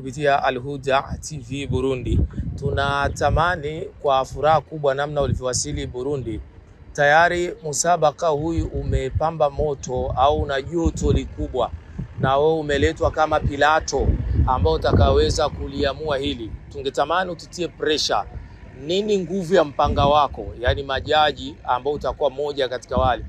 kupitia Al Huda TV Burundi. Tunatamani kwa furaha kubwa namna ulivyowasili Burundi. Tayari musabaka huyu umepamba moto au na joto likubwa, na wewe umeletwa kama Pilato ambao utakaweza kuliamua hili. Tungetamani utitie pressure. Nini nguvu ya mpanga wako, yani majaji ambao utakuwa moja katika wale.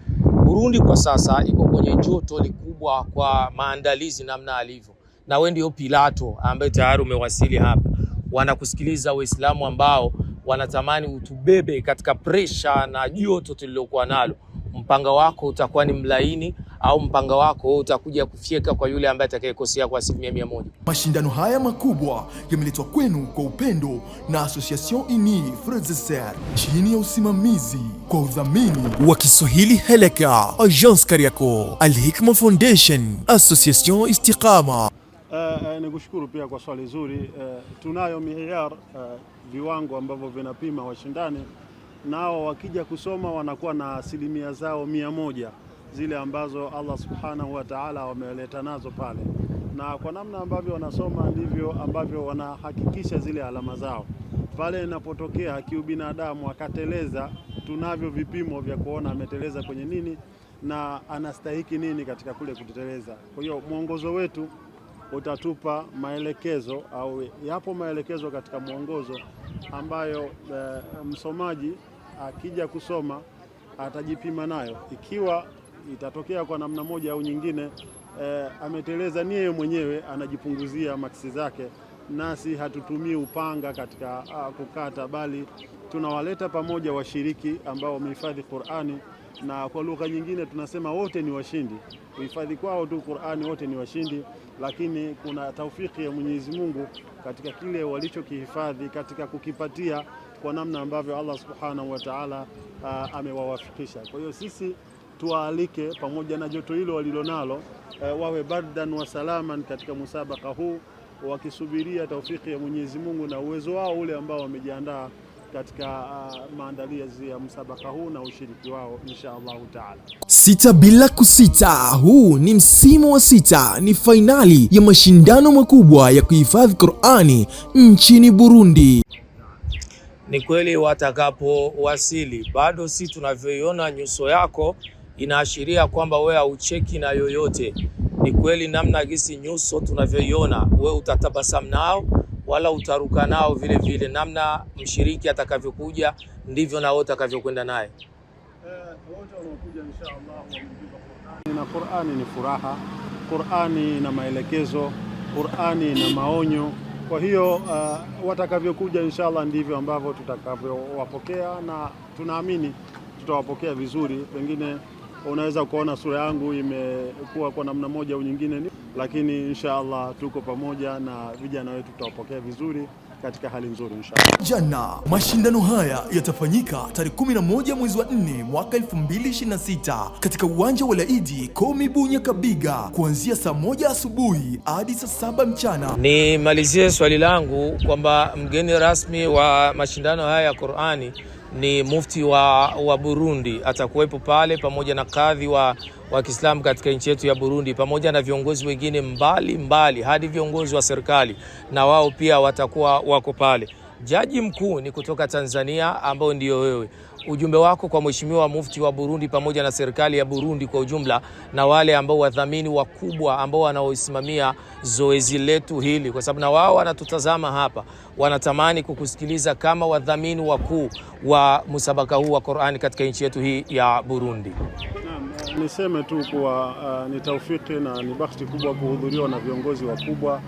Burundi kwa sasa iko kwenye joto likubwa kwa maandalizi namna alivyo, na wewe ndio Pilato ambaye tayari umewasili hapa. Wanakusikiliza Waislamu ambao wanatamani utubebe katika pressure na joto tulilokuwa nalo. Mpanga wako utakuwa ni mlaini au mpanga wako utakuja kufyeka kwa yule ambaye atakayekosea kwa 100%. Mashindano haya makubwa yameletwa kwenu kwa upendo na Association Unie Frères chini ya usimamizi kwa udhamini wa Kiswahili Heleka, Agence Kariako, Al Hikma Foundation, Association Istiqama. Nikushukuru pia kwa swali zuri. Tunayo miyar viwango ambavyo vinapima washindani, nao wakija kusoma wanakuwa na asilimia zao 100 zile ambazo Allah subhanahu wa ta'ala wameleta nazo pale, na kwa namna ambavyo wanasoma ndivyo ambavyo wanahakikisha zile alama zao. Pale inapotokea kiubinadamu akateleza, tunavyo vipimo vya kuona ameteleza kwenye nini na anastahiki nini katika kule kuteleza. Kwa hiyo mwongozo wetu utatupa maelekezo au yapo maelekezo katika mwongozo ambayo msomaji akija kusoma atajipima nayo. Ikiwa itatokea kwa namna moja au nyingine ameteleza, ni yeye mwenyewe anajipunguzia maksi zake, nasi hatutumii upanga katika kukata, bali tunawaleta pamoja washiriki ambao wamehifadhi Qur'ani, na kwa lugha nyingine tunasema wote ni washindi. Kuhifadhi kwao tu Qur'ani wote ni washindi, lakini kuna taufiki ya Mwenyezi Mungu katika kile walichokihifadhi, katika kukipatia kwa namna ambavyo Allah Subhanahu wa Ta'ala amewawafikisha. Kwa hiyo sisi tuwaalike pamoja na joto hilo walilonalo, wawe bardan wa salaman katika musabaka huu, wakisubiria taufiki ya Mwenyezi Mungu na uwezo wao ule ambao wamejiandaa katika maandalizi ya msabaka huu na ushiriki wao insha Allahu Taala. Sita bila kusita, huu ni msimu wa 6, ni fainali ya mashindano makubwa ya kuhifadhi Qur'ani nchini Burundi. Ni kweli watakapowasili, bado si tunavyoiona nyuso yako inaashiria kwamba wewe haucheki na yoyote. Ni kweli namna gisi nyuso tunavyoiona, wewe utatabasamu nao wala utaruka nao vile vile. Namna mshiriki atakavyokuja ndivyo na wote atakavyokwenda naye. Wote wanaokuja insha Allah wamebeba Qur'ani, na Qur'ani ni furaha, Qur'ani ina maelekezo, Qur'ani ina maonyo. Kwa hiyo watakavyokuja insha Allah ndivyo ambavyo tutakavyowapokea, na tunaamini tutawapokea vizuri. Pengine unaweza kuona sura yangu imekuwa kwa namna moja au nyingine, lakini insha Allah tuko pamoja na vijana wetu, tutawapokea vizuri katika hali nzuri insha Allah. Jana mashindano haya yatafanyika tarehe 11 mwezi wa 4 mwaka 2026 katika uwanja wa Laidi Komibu Nyakabiga kuanzia saa 1 asubuhi hadi saa 7 mchana. Nimalizie swali langu kwamba mgeni rasmi wa mashindano haya ya Qur'ani ni mufti wa Burundi, atakuwepo pale pamoja na kadhi wa Kiislamu katika nchi yetu ya Burundi, pamoja na viongozi wengine mbali hadi viongozi wa serikali, na wao pia watakuwa wako pale. Jaji mkuu ni kutoka Tanzania ambao ndio wewe. Ujumbe wako kwa mheshimiwa mufti wa Burundi pamoja na serikali ya Burundi kwa ujumla, na wale ambao wadhamini wakubwa ambao wanaosimamia zoezi letu hili, kwa sababu na wao wanatutazama hapa, wanatamani kukusikiliza kama wadhamini wakuu wa musabaka huu wa Qur'ani katika nchi yetu hii ya Burundi. Niseme tu kuwa ni taufiki na ni bahati kubwa kuhudhuriwa na viongozi wakubwa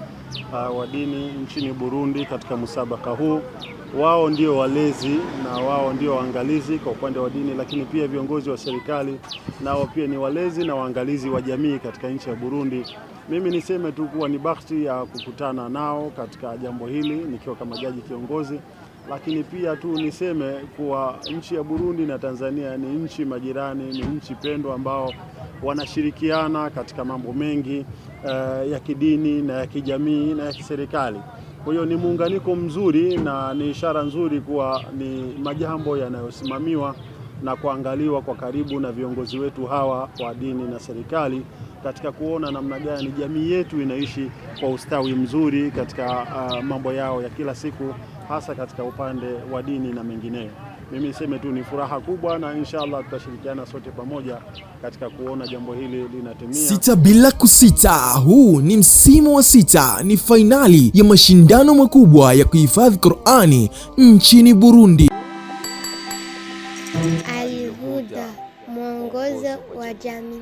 wa dini nchini Burundi katika musabaka huu. Wao ndio walezi na wao ndio waangalizi kwa upande wa dini, lakini pia viongozi wa serikali nao pia ni walezi na waangalizi wa jamii katika nchi ya Burundi. Mimi niseme tu kuwa ni bahati ya kukutana nao katika jambo hili nikiwa kama jaji kiongozi, lakini pia tu niseme kuwa nchi ya Burundi na Tanzania ni nchi majirani, ni nchi pendwa ambao wanashirikiana katika mambo mengi ya kidini na ya kijamii na ya kiserikali. Kwa hiyo ni muunganiko mzuri na ni ishara nzuri kuwa ni majambo yanayosimamiwa na kuangaliwa kwa karibu na viongozi wetu hawa wa dini na serikali, katika kuona namna gani jamii yetu inaishi kwa ustawi mzuri katika mambo yao ya kila siku, hasa katika upande wa dini na mengineyo. Mimi niseme tu ni furaha kubwa, na inshallah tutashirikiana sote pamoja katika kuona jambo hili linatimia. Sita bila kusita, huu ni msimu wa 6, ni fainali ya mashindano makubwa ya kuhifadhi Qur'ani nchini Burundi. Al Huda, mwongozo wa jamii.